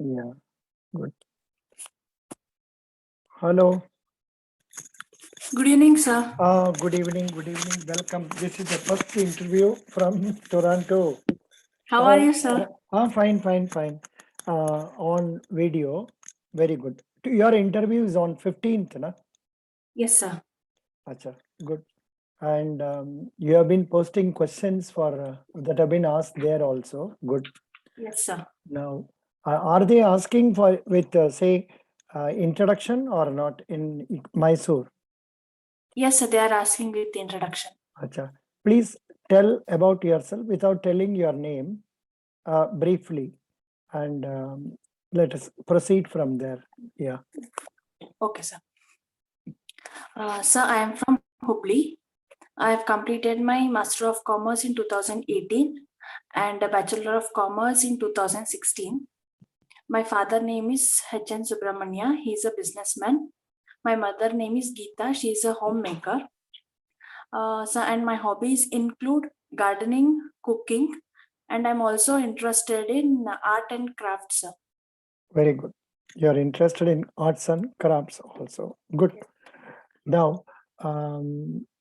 Yeah, good. Hello. Good evening, sir. Good evening. Good evening. Welcome. This is the first interview from Toronto. How are you, sir? Fine, fine, fine. On video. Very good. Your interview is on 15th, na? Yes, sir. Acha, good. And you have been posting questions for that have been asked there also. Good. Yes, sir. Now, are they asking for with say introduction or not in Mysore? Yes, sir. They are asking with the introduction. Acha. Please tell about yourself without telling your name briefly, and let us proceed from there. Yeah. Okay, sir. Sir, I am from Hubli. I have completed my Master of Commerce in 2018 and a Bachelor of Commerce in 2016. My father name is H.N. Subramania. He is a businessman. My mother name is Geeta. She is a homemaker. So, and my hobbies include gardening, cooking, and I'm also interested in art and crafts, sir. Very good. You're interested in arts and crafts also. Good. Now,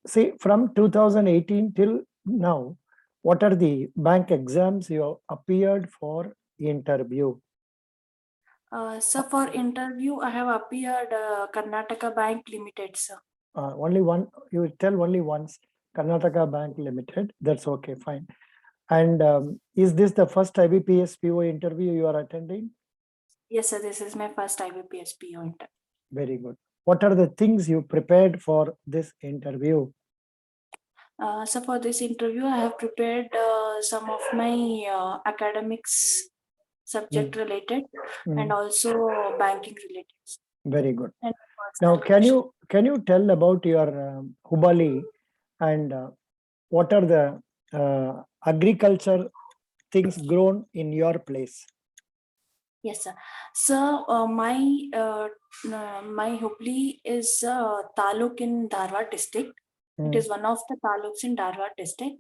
see, from 2018 till now, what are the bank exams you appeared for interview? Sir, for interview, I have appeared Karnataka Bank Limited, sir. Only one, you tell only once, Karnataka Bank Limited. That's okay, fine. And is this the first IBPS PO interview you are attending? Yes, sir. This is my first IBPS PO interview. Very good. What are the things you prepared for this interview? So for this interview, I have prepared some of my academics subject related and also banking related. Very good. And Now, personal can you tell about your Hubali and what are the agriculture things grown in your place? Yes, sir. So my Hubli is a taluk in Dharwad district. It is one of the taluks in Dharwad district.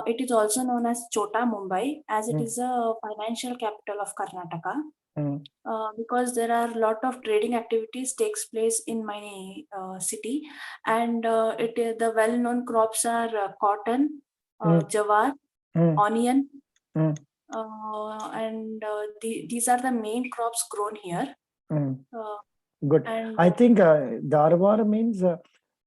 It is also known as Chota Mumbai, as it is a financial capital of Karnataka. Because there are a lot of trading activities takes place in my city, and the well-known crops are cotton, jawar, onion, and these are the main crops grown here. Good. And I think Dharwar means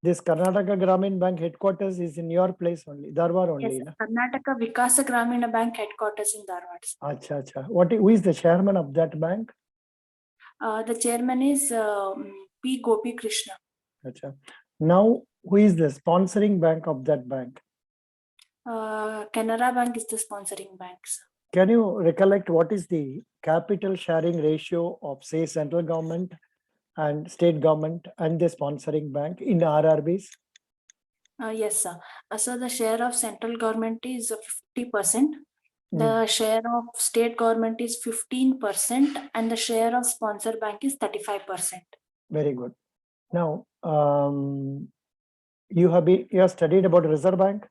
this Karnataka Gramin Bank headquarters is in your place only. Dharwar only. yes, Karnataka Vikasa Gramina Bank headquarters in Dharwad. Acha, acha. Who is the chairman of that bank? The chairman is P. Gopi Krishna. Acha. Now, who is the sponsoring bank of that bank? Canara Bank is the sponsoring bank. Can you recollect what is the capital sharing ratio of, say, central government and state government and the sponsoring bank in RRBs? Yes, sir. So the share of central government is 50%. The share of state government is 15%, and the share of sponsor bank is 35%. Very good. Now, you have studied about Reserve Bank?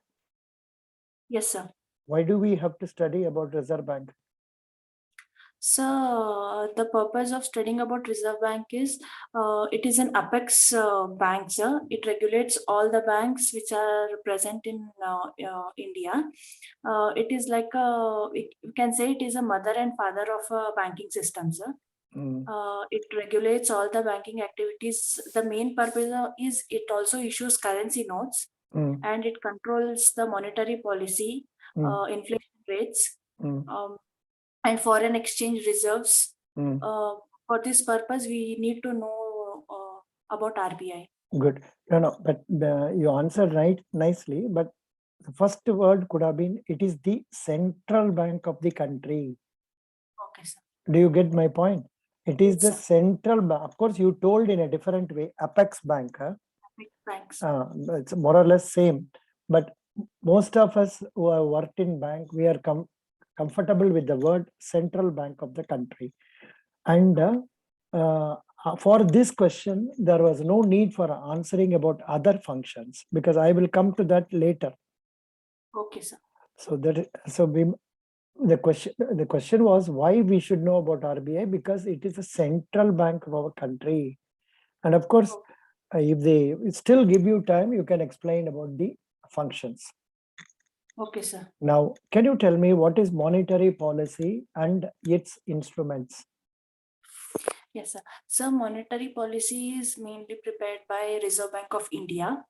Yes, sir. Why do we have to study about Reserve Bank? So the purpose of studying about Reserve Bank is it is an apex bank, sir. It regulates all the banks which are present in India. It is like you can say it is a mother and father of a banking system, sir. It regulates all the banking activities. The main purpose is it also issues currency notes, and it controls the monetary policy, inflation rates, and foreign exchange reserves. For this purpose, we need to know about RBI. Good. No, but you answered right nicely. But the first word could have been, it is the central bank of the country. Okay, sir. Do you get my point? It is the central bank. Of course, you told in a different way, Apex Bank. Apex banks. It's more or less same. But most of us who have worked in bank, we are comfortable with the word central bank of the country. And for this question, there was no need for answering about other functions because I will come to that later. Okay, sir. So The question was why we should know about RBI, because it is a central bank of our country. And of course, if they still give you time, you can explain about the functions. Okay, sir. Now, can you tell me what is monetary policy and its instruments? Yes, sir. So monetary policy is mainly prepared by Reserve Bank of India.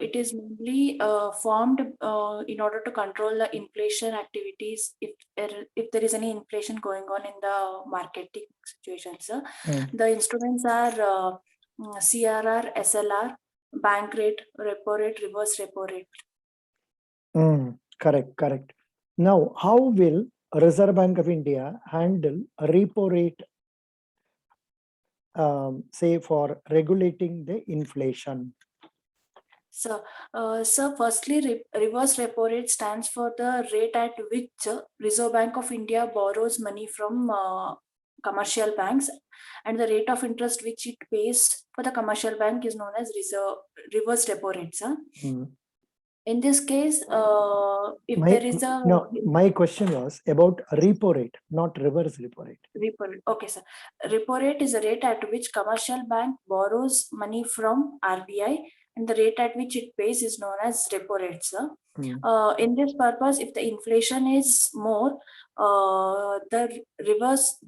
It is mainly formed in order to control the inflation activities if there is any inflation going on in the marketing situations. The instruments are CRR, SLR, bank rate, repo rate, reverse repo rate. Correct. Now, how will Reserve Bank of India handle a repo rate, say for regulating the inflation? So, firstly, reverse repo rate stands for the rate at which Reserve Bank of India borrows money from commercial banks, and the rate of interest which it pays for the commercial bank is known as reverse repo rates. In this case, if there is a my question was about repo rate, not reverse repo rate. Repo rate. Okay, sir. Repo rate is a rate at which commercial bank borrows money from RBI, and the rate at which it pays is known as repo rate, sir. In this purpose, if the inflation is more, the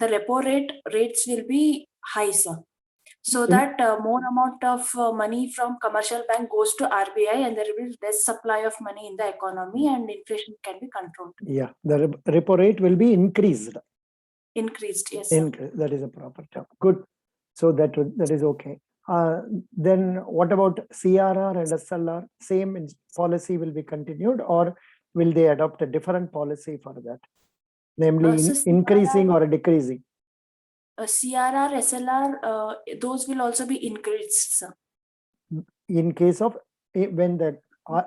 repo rates will be high, sir. So that more amount of money from commercial bank goes to RBI, and there will be less supply of money in the economy, and inflation can be controlled. Yeah, the repo rate will be increased. Increased, yes, sir. That is a proper term. Good. So that is okay. Then what about CRR and SLR? Same policy will be continued, or will they adopt a different policy for that? Namely, increasing or decreasing? CRR, SLR, those will also be increased, sir. In case of when the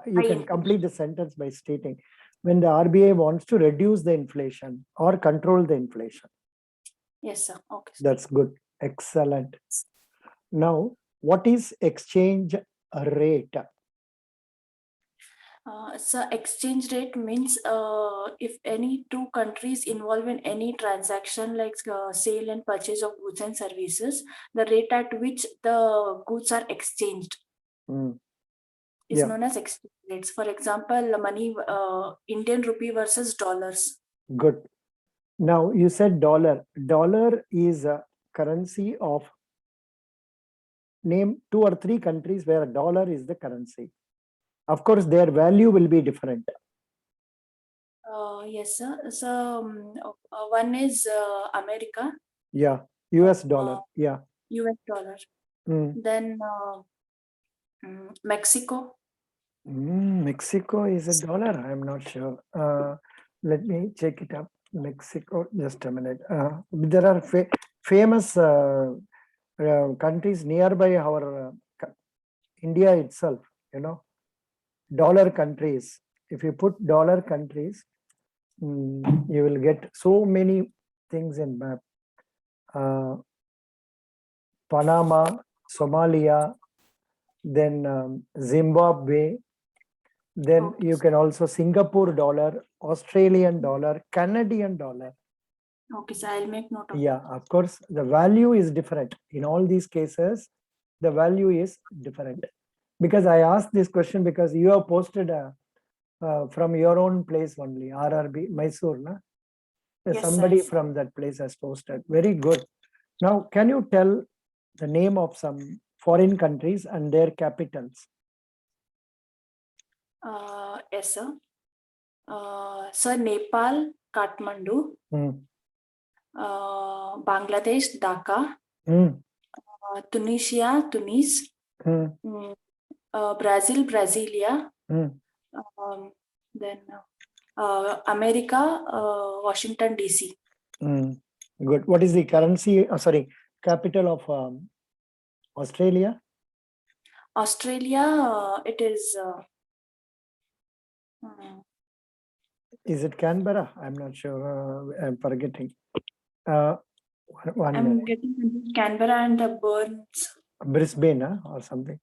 you can complete the sentence by stating when the RBI wants to reduce the inflation or control the inflation. Yes, sir. Okay. That's good. Excellent. Now, what is exchange rate? So exchange rate means if any two countries involved in any transaction like sale and purchase of goods and services, the rate at which the goods are exchanged is known as exchange rates. For example, money, Indian rupee versus dollars. Good. Now you said dollar. Dollar is a currency of, name 2 or 3 countries where a dollar is the currency. Of course, their value will be different. Yes, sir. So one is America. Yeah, US dollar. Yeah. US dollar. Then Mexico. Mexico is a dollar. I'm not sure. Let me check it up. Mexico, just a minute. There are famous countries nearby our India itself, dollar countries. If you put dollar countries, you will get so many things in map. Panama, Somalia, then Zimbabwe, then you can also Singapore dollar, Australian dollar, Canadian dollar. Okay, so I'll make note of Yeah, of course, the value is different. In all these cases, the value is different. Because I asked this question because you have posted from your own place only, RRB, Mysore, na? Yes, somebody from that place has posted. Very good. Now, can you tell the name of some foreign countries and their capitals? Yes, sir. Sir, Nepal, Kathmandu. Bangladesh, Dhaka. Tunisia, Tunis. Brazil, Brasilia. Then America, Washington, DC. Good. What is the currency? Capital of Australia? Australia, it is. Is it Canberra? I'm not sure. I'm forgetting. I'm getting Canberra and Burns. Brisbane or something.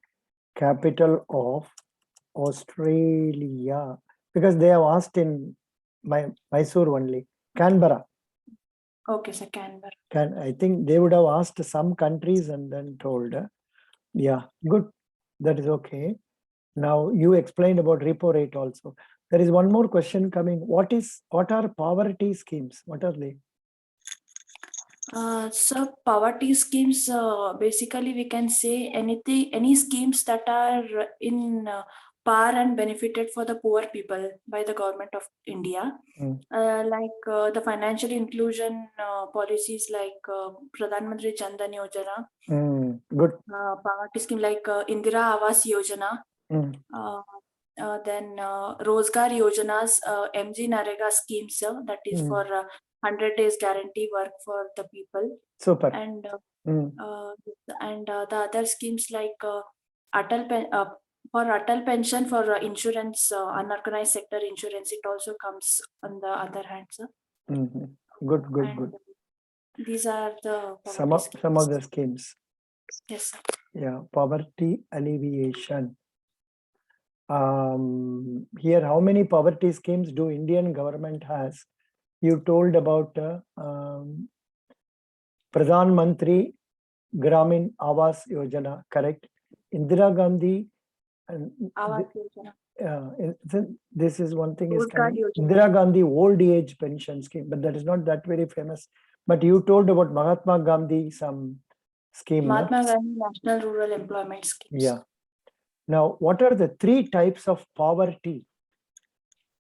Capital of Australia. Because they have asked in Mysore only. Canberra. Okay, sir, Canberra. I think they would have asked some countries and then told. Yeah, good. That is okay. Now you explained about repo rate also. There is one more question coming. What are poverty schemes? What are they? So poverty schemes, basically we can say any schemes that are in par and benefited for the poor people by the government of India. Mm. Like the financial inclusion policies like Pradhan Mantri Jan Dhan Yojana, Good. poverty scheme like Indira Awas Yojana, then Rozgar Yojanas, MG Narega schemes, that is for 100 days guarantee work for the people. Super. And the other schemes like for Atal pension for insurance, unorganized sector insurance, it also comes on the other hand, sir. Good. And these are the some of the schemes. Yes, sir. Yeah, poverty alleviation. Here, how many poverty schemes do Indian government has? You told about Pradhan Mantri Gramin Awas Yojana, correct? Indira Gandhi and this is one thing is coming. Indira Gandhi old age pension scheme, but that is not that very famous. But you told about Mahatma Gandhi some scheme. Mahatma Gandhi National Rural Employment Schemes. Yeah. Now, what are the 3 types of poverty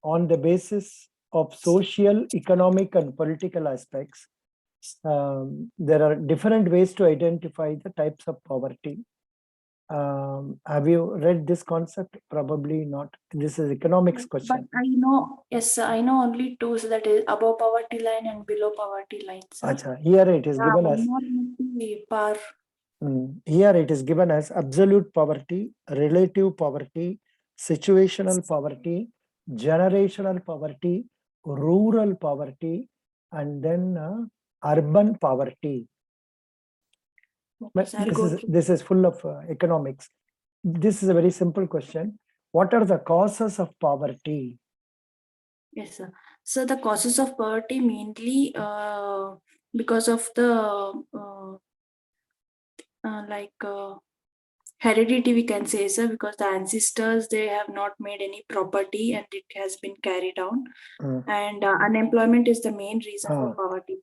on the basis of social, economic, and political aspects? There are different ways to identify the types of poverty. Have you read this concept? Probably not. This is economics question. But I know, yes, I know only 2, so that is above poverty line and below poverty line. Achha, here it is given as par. Here it is given as absolute poverty, relative poverty, situational poverty, generational poverty, rural poverty, and then urban poverty. But this is full of economics. This is a very simple question. What are the causes of poverty? Yes, sir. So the causes of poverty mainly because of the heredity, we can say, sir, because the ancestors, they have not made any property and it has been carried on. And unemployment is the main reason for poverty.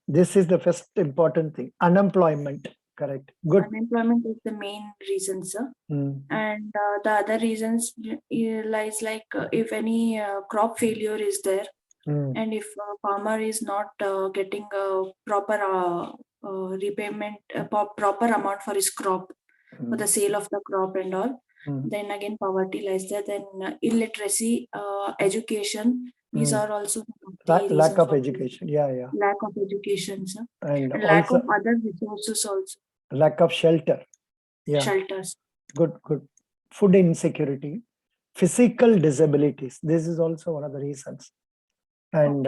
This is the first important thing. Unemployment, correct. Good. Unemployment is the main reason, sir. And the other reasons lies like if any crop failure is there, and if a farmer is not getting a proper repayment, proper amount for his crop, for the sale of the crop and all, then again poverty lies there. Then illiteracy, education, these are also lack of education. Lack of education, sir. And lack of other resources also. Lack of shelter. Shelters. Good. Food insecurity, physical disabilities. This is also one of the reasons. And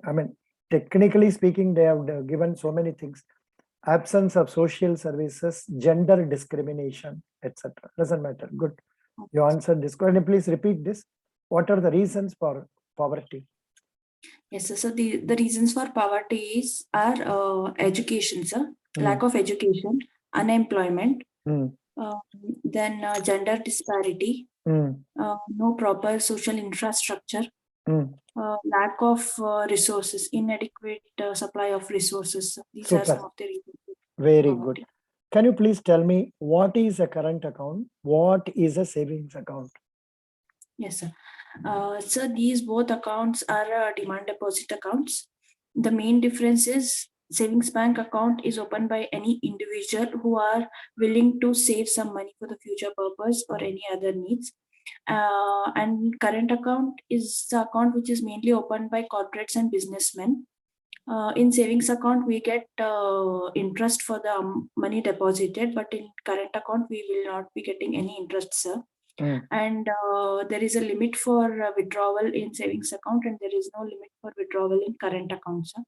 I mean, technically speaking, they have given so many things. Absence of social services, gender discrimination, etc. Doesn't matter. Good. You answered this question. Please repeat this. What are the reasons for poverty? Yes, sir. So the reasons for poverty are education, sir. Lack of education, unemployment, then gender disparity, no proper social infrastructure, lack of resources, inadequate supply of resources. These are some of the reasons. Very good. Can you please tell me what is a current account? What is a savings account? Yes, sir. So these both accounts are demand deposit accounts. The main difference is savings bank account is opened by any individual who are willing to save some money for the future purpose or any other needs. And current account is the account which is mainly opened by corporates and businessmen. In savings account, we get interest for the money deposited, but in current account, we will not be getting any interest, sir. And there is a limit for withdrawal in savings account, and there is no limit for withdrawal in current account, sir.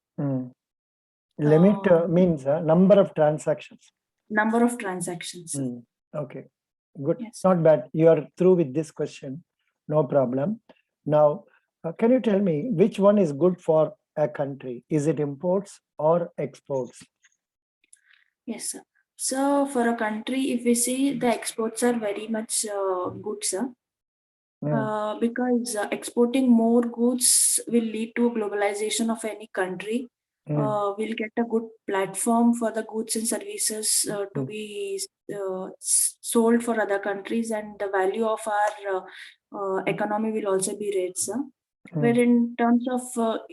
Limit means number of transactions. Number of transactions. Okay, good. Yes. Not bad. You are through with this question. No problem. Now, Can you tell me which one is good for a country? Is it imports or exports? Yes, sir. So for a country, if we see the exports are very much good, sir. Because exporting more goods will lead to globalization of any country. We'll get a good platform for the goods and services to be sold for other countries, and the value of our economy will also be raised, sir. Where in terms of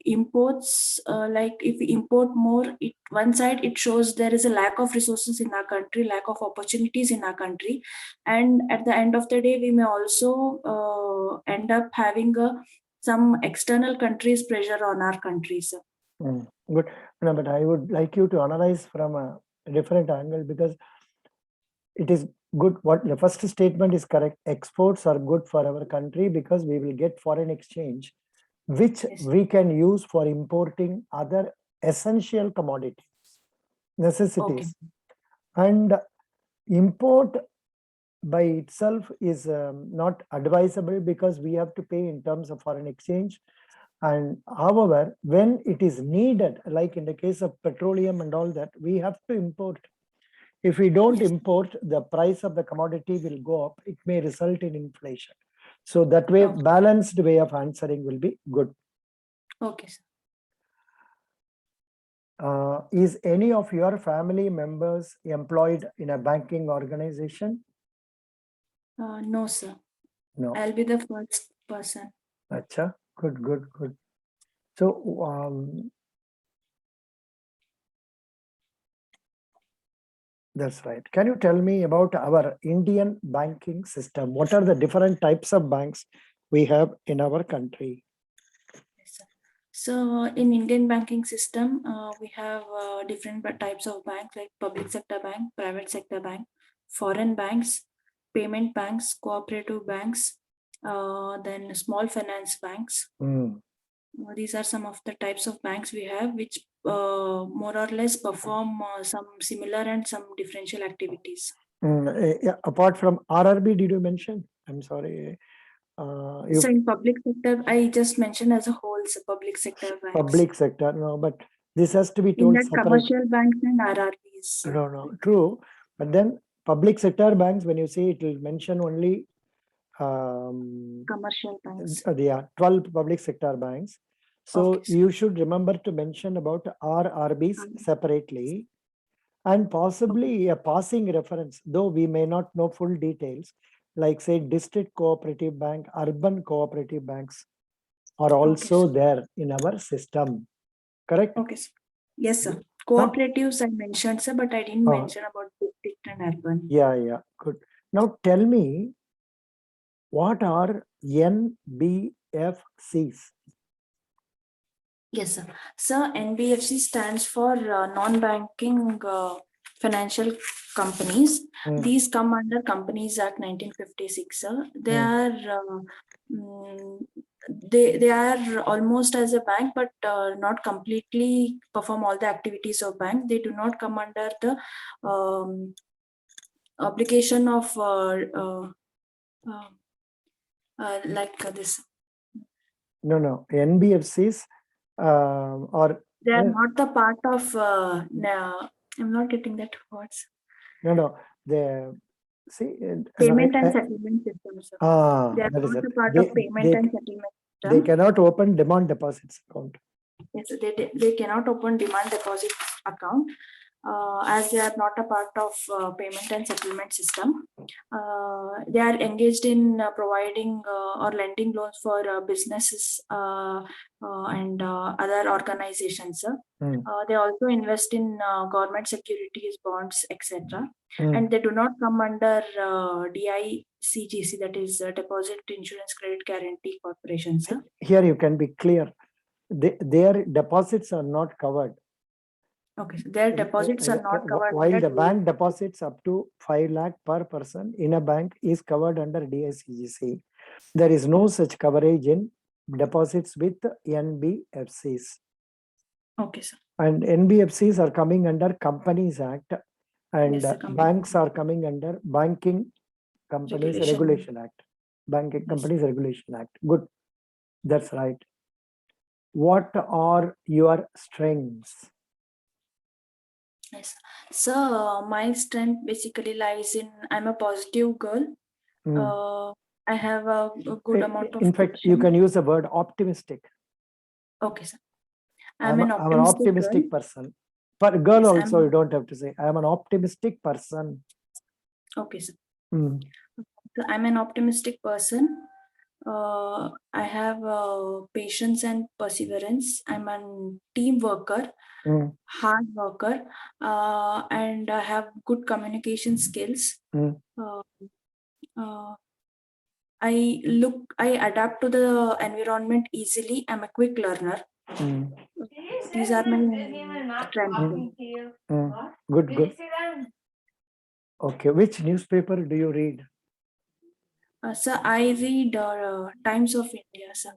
imports, like if we import more, one side it shows there is a lack of resources in our country, lack of opportunities in our country, and at the end of the day we may also end up having some external countries pressure on our countries. Good. No, but I would like you to analyze from a different angle, because it is good. What the first statement is correct. Exports are good for our country because we will get foreign exchange, which Yes. we can use for importing other essential commodities, necessities. And import by itself is not advisable, because we have to pay in terms of foreign exchange. And however, when it is needed, like in the case of petroleum and all that, we have to import. If we don't Yes. import, the price of the commodity will go up. It may result in inflation. So that way, Okay. balanced way of answering will be good. Okay, sir. Is any of your family members employed in a banking organization? No, sir. No. I'll be the first person. Acha, good. So, that's right. Can you tell me about our Indian banking system? What are the different types of banks we have in our country? Yes, sir. So in Indian banking system, we have different types of banks like public sector bank, private sector bank, foreign banks, payment banks, cooperative banks, then small finance banks. These are some of the types of banks we have, which more or less perform some similar and some differential activities. Yeah, apart from RRB, did you mention? I'm sorry. So in public sector, I just mentioned as a whole, so public sector banks. Public sector, no, but this has to be In told that separate. commercial banks and RRBs. No, true. But then public sector banks, when you say it will mention only Commercial banks. yeah, 12 public sector banks. So Okay, you should remember to mention about RRBs separately, and possibly a passing reference, though we may not know full details, like say district cooperative bank, urban cooperative banks are also there in our system. Correct? Okay, sir. Yes, sir. Cooperatives I mentioned, sir, but I didn't mention about district and urban. Yeah, good. Now tell me, what are NBFCs? Yes, sir. So NBFC stands for non-banking financial companies. These come under Companies Act 1956, sir. They are they are almost as a bank, but not completely perform all the activities of bank. They do not come under the obligation of like this. No, NBFCs or They are not the part of. I'm not getting that words. No. The see Payment and settlement system, sir. They are that is not it. a part of payment and settlement system. They cannot open demand deposits account. Yes, they cannot open demand deposit account as they are not a part of payment and settlement system. They are engaged in providing or lending loans for businesses and other organizations. They also invest in government securities, bonds, etc. And they do not come under DICGC, that is Deposit Insurance Credit Guarantee Corporation, sir. Here you can be clear. Their deposits are not covered. Okay, so their deposits are not covered. While the bank deposits up to 5 lakh per person in a bank is covered under DICGC, there is no such coverage in deposits with NBFCs. Okay, sir. And NBFCs are coming under Companies Act, and Yes, banks are coming under Banking Companies Regulation Act. Banking Companies Regulation Act. Good. That's right. What are your strengths? Yes. So my strength basically lies in I'm a positive girl. Mm. I have a good amount of In fact, you patience. can use the word optimistic. Okay, sir. I'm an I'm an optimistic girl. optimistic person. But girl Yes, also, I'm you don't have to say. I'm an optimistic person. okay, sir. Mm. So I'm an optimistic person. I have patience and perseverance. I'm a team worker, Mm. hard worker, and I have good communication skills. Mm. Uh, uh, I adapt to the environment easily. I'm a quick learner. Mm. These are my strengths. Mm. Good, good. Okay, which newspaper do you read? Sir, I read Times of India, sir.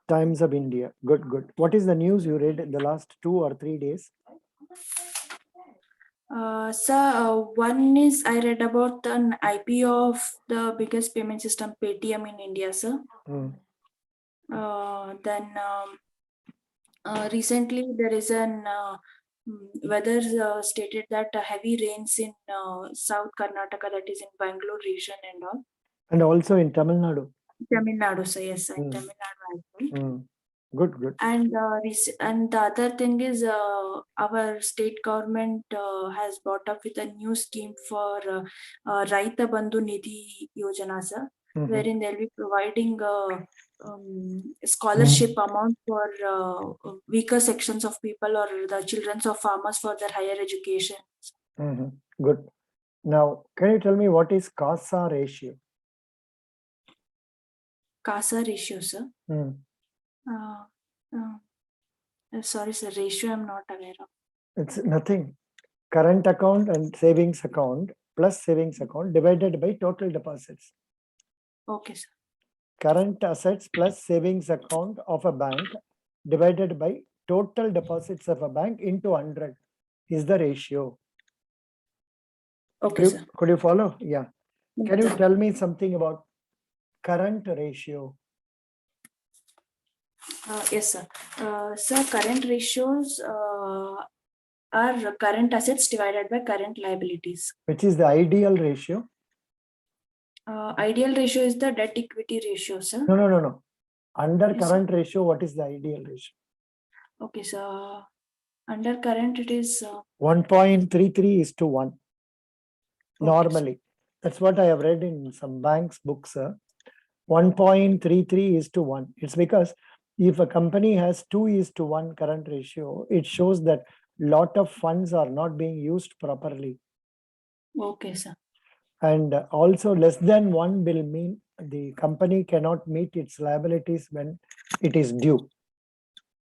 Times of India. Good, good. What is the news you read in the last 2 or 3 days? One is I read about an IPO of the biggest payment system Paytm in India, sir. Mm. Then recently there is an weather stated that heavy rains in South Karnataka, that is in Bangalore region and all. And also in Tamil Nadu. Tamil Nadu, so yes, in Mm. Tamil Nadu as well. Mm. Good, good. And the other thing is our state government has brought up with a new scheme for Raita Bandhu Nidhi Yojana, sir, Mhm. wherein they'll be providing scholarship amount for weaker sections of people or the children of farmers for their higher education. Mhm. Good. Now, can you tell me what is CASA ratio? CASA ratio, sir. Mm. Uh, sorry, sir, ratio I'm not aware of. It's nothing. Current account and savings account plus savings account divided by total deposits. Okay, sir. Current assets plus savings account of a bank divided by total deposits of a bank into 100 is the ratio. Okay, sir. Could you follow? Yeah. Can you Yes, sir. tell me something about current ratio? Yes, sir. Sir, current ratios are current assets divided by current liabilities. Which is the ideal ratio? Ideal ratio is the debt equity ratio, sir. No. Under Yes, current ratio, what is the ideal ratio? Okay, so under current it is 1.33 is to 1. okay, Normally. That's what I have read in some banks' books. 1.33 is to 1. It's because if a company has 2 is to 1 current ratio, it shows that lot of funds are not being used properly. Okay, sir. And also less than 1 will mean the company cannot meet its liabilities when it is due.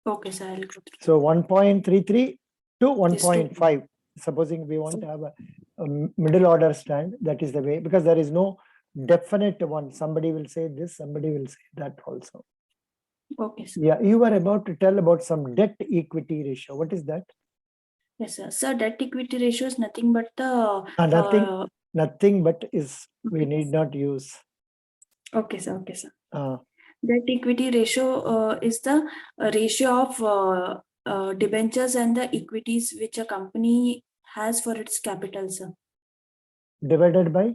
Okay, sir. I'll go through. So 1.33 to This too. 1.5. Supposing we want to have a middle order stand, that is the way, because there is no definite one. Somebody will say this, somebody will say that also. Okay, sir. Yeah, you were about to tell about some debt equity ratio. What is that? Yes, sir. Sir, debt equity ratio is nothing but the Nothing but is we need not use. Okay, sir. Okay, sir. Debt equity ratio is the ratio of debentures and the equities which a company has for its capital, sir. Divided by?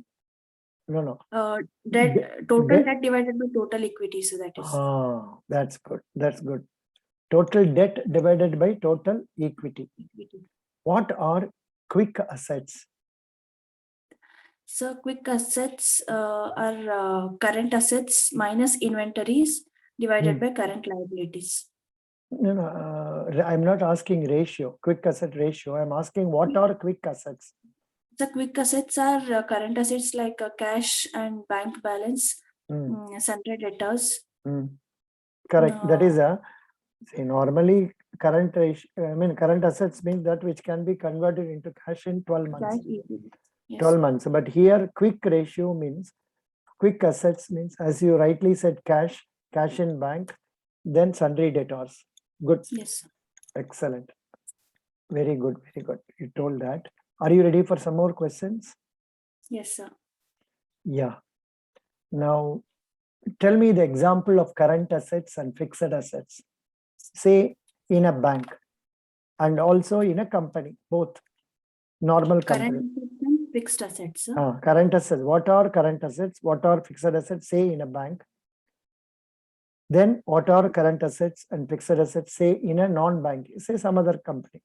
No. Total debt divided by total equity, so that is. That's good. That's good. Total debt divided by total equity. What are quick assets? So quick assets are current assets minus inventories divided by current liabilities. No, I'm not asking ratio, quick asset ratio. I'm asking what are quick assets? The quick assets are current assets like cash and bank balance, sundry debtors. Correct. That is normally current ratio. Current assets means that which can be converted into cash in 12 months. Yes. 12 months. But here, quick ratio means quick assets means, as you rightly said, cash in bank, then sundry debtors. Good. Yes. Excellent. Very good. Very good. You told that. Are you ready for some more questions? Yes, sir. Yeah. Now, tell me the example of current assets and fixed assets, say in a bank and also in a company, both normal Current company. assets and fixed assets, sir. Current assets, what are current assets? What are fixed assets, say in a bank? Then what are current assets and fixed assets, say in a non-bank, say some other company?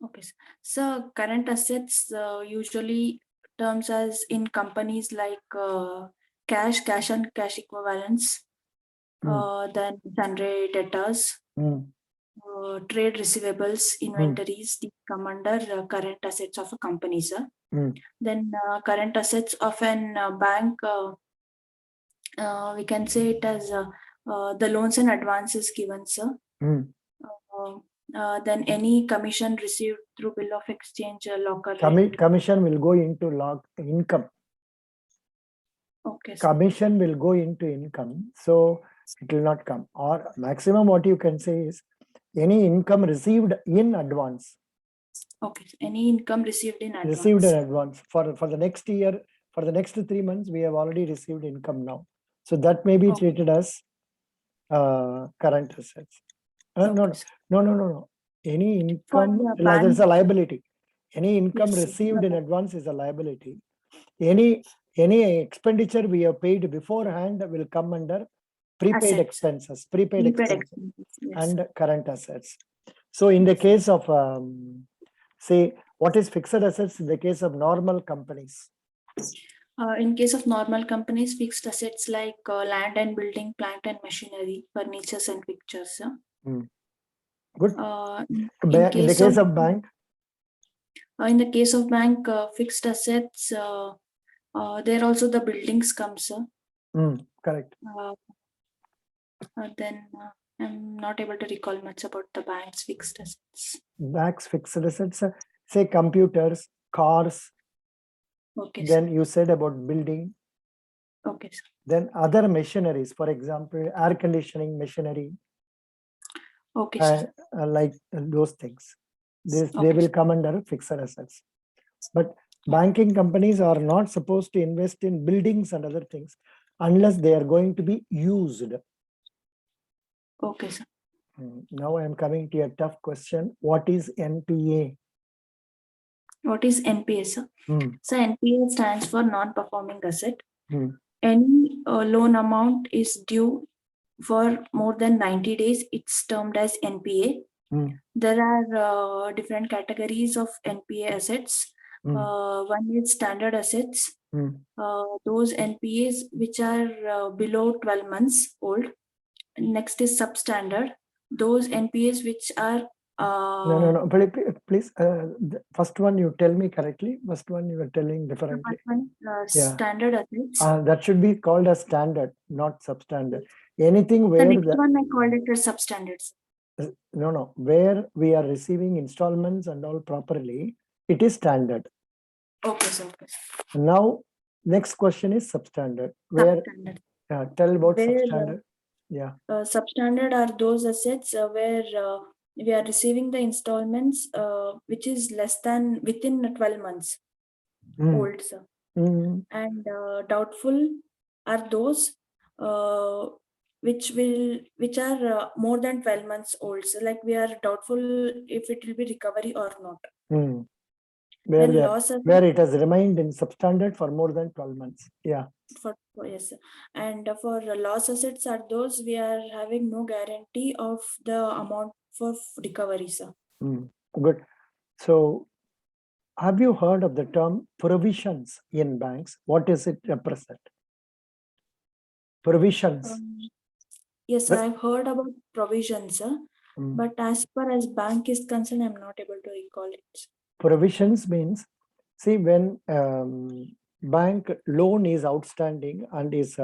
Okay, sir. So current assets usually terms as in companies like cash and cash equivalents, then sundry debtors, trade receivables, inventories, these come under current assets of a company, sir. Then current assets of an bank, we can say it as the loans and advances given, sir. Then any commission received through bill of exchange, locker rent. Commission will go into income. Okay, sir. Commission will go into income, so it will not come. Or maximum what you can say is any income received in advance. Okay, any income received in advance. Received in advance for the next year, for the next 3 months, we have already received income now. So that may be treated as current assets. No. Any income, there is a liability. Any income received in advance is a liability. Any expenditure we have paid beforehand will come under prepaid expenses, prepaid expenses, and current assets. So in the case of say, what is fixed assets in the case of normal companies? In case of normal companies, fixed assets like land and building, plant and machinery, furniture and pictures. Good. In the case of bank? In the case of bank, fixed assets, there also the buildings come, sir. Correct. Then I'm not able to recall much about the bank's fixed assets. Bank's fixed assets, say computers, cars. Okay. Then you said about building. Okay, sir. Then other machineries, for example, air conditioning machinery. Okay, sir. Like those things. They will come under fixed assets. But banking companies are not supposed to invest in buildings and other things unless they are going to be used. Okay, sir. Now I am coming to a tough question. What is NPA? What is NPA, sir? So NPA stands for non-performing asset. Any loan amount is due for more than 90 days, it's termed as NPA. There are different categories of NPA assets. One is standard assets. Those NPAs which are below 12 months old. Next is substandard. Those NPAs which are no. Please, the first one you tell me correctly. First one you are telling differently. Standard assets. That should be called as standard, not substandard. Anything where the next one I called it as substandards. No. Where we are receiving installments and all properly, it is standard. Okay, sir. Now, next question is substandard. Where? Tell about substandard. Substandard are those assets where we are receiving the installments which is less than within 12 months old, sir. And doubtful are those which are more than 12 months old. So like we are doubtful if it will be recovery or not. Where it has remained in substandard for more than 12 months. Yes, and for loss assets are those we are having no guarantee of the amount for recovery, sir. Good. So, have you heard of the term provisions in banks? What does it represent? Provisions. Yes, I've heard about provisions, sir. But as far as bank is concerned, I'm not able to recall it. Provisions means, see, when bank loan is outstanding and is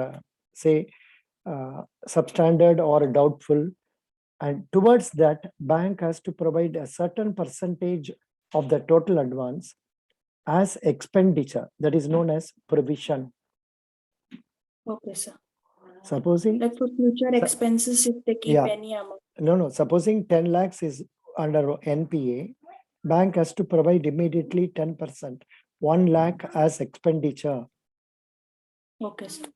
say substandard or doubtful, and towards that bank has to provide a certain percentage of the total advance as expenditure, that is known as provision. Okay, sir. Supposing like for future expenses, if they keep any amount. No, supposing 10 lakhs is under NPA, bank has to provide immediately 10%, 1 lakh as expenditure. Okay, sir.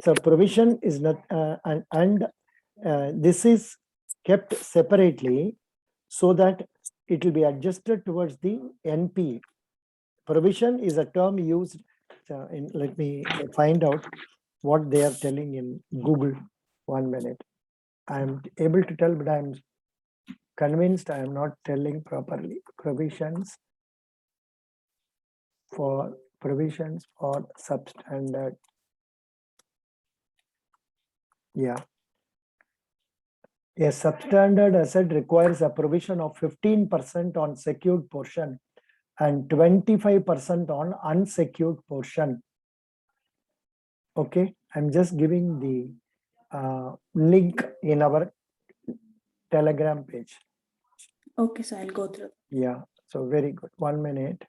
So provision is not, and this is kept separately so that it will be adjusted towards the NP. Provision is a term used let me find out what they are telling in Google. 1 minute. I'm able to tell, but I'm convinced I am not telling properly. Provisions for substandard. Yeah. A substandard asset requires a provision of 15% on secured portion and 25% on unsecured portion. Okay, I'm just giving the link in our Telegram page. Okay, so I'll go through. Yeah, so very good. 1 minute.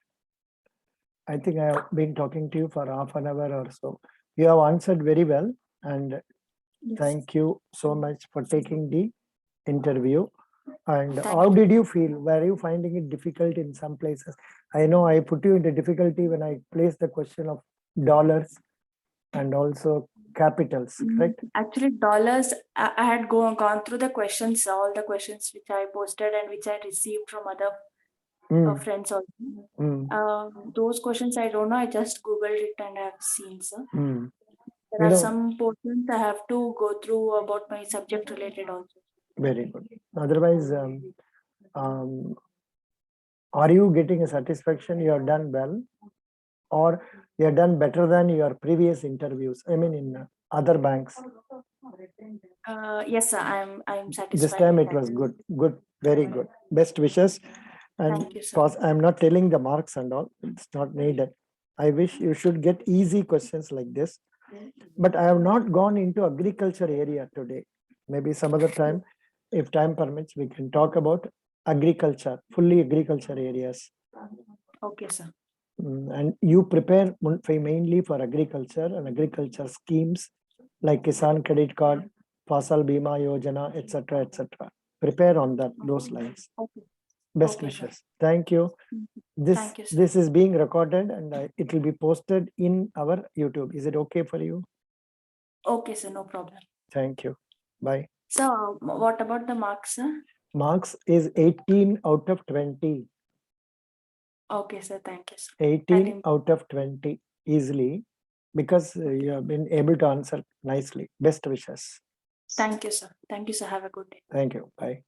I think I have been talking to you for half an hour or so. You have answered very well, and Yes. thank you so much for taking the interview. And Thank how did you feel? Were you finding it difficult in some places? I know I put you into difficulty when I placed the question of dollars and also capitals, right? Actually, dollars, I had gone through the questions, all the questions which I posted and which I received from other friends also. Those questions I don't know, I just Googled it and I have seen, sir. There are some portions I have to go through about my subject related also. Very good. Otherwise, are you getting a satisfaction? You have done well, or you have done better than your previous interviews? I mean, in other banks. Yes, sir. I'm satisfied. This time with it that. was good. Good. Very good. Best wishes. And Thank you, sir. I'm not telling the marks and all. It's not needed. I wish you should get easy questions like this. But I have not gone into agriculture area today. Maybe some other time, if time permits, we can talk about agriculture, fully agriculture areas. Okay, sir. And you prepare mainly for agriculture and agriculture schemes like Kisan Credit Card, Fasal Bima Yojana, etc., etc. Prepare on that those lines. Okay. Best Okay, wishes. sir. Thank you. Thank you, sir. This is being recorded and it will be posted in our YouTube. Is it okay for you? Okay, sir. No problem. Thank you. Bye. So, what about the marks, sir? Marks is 18 out of 20. Okay, sir. Thank you, sir. 18 out of 20 easily, because you have been able to answer nicely. Best wishes. Thank you, sir. Thank you, sir. Have a good day. Thank you. Bye.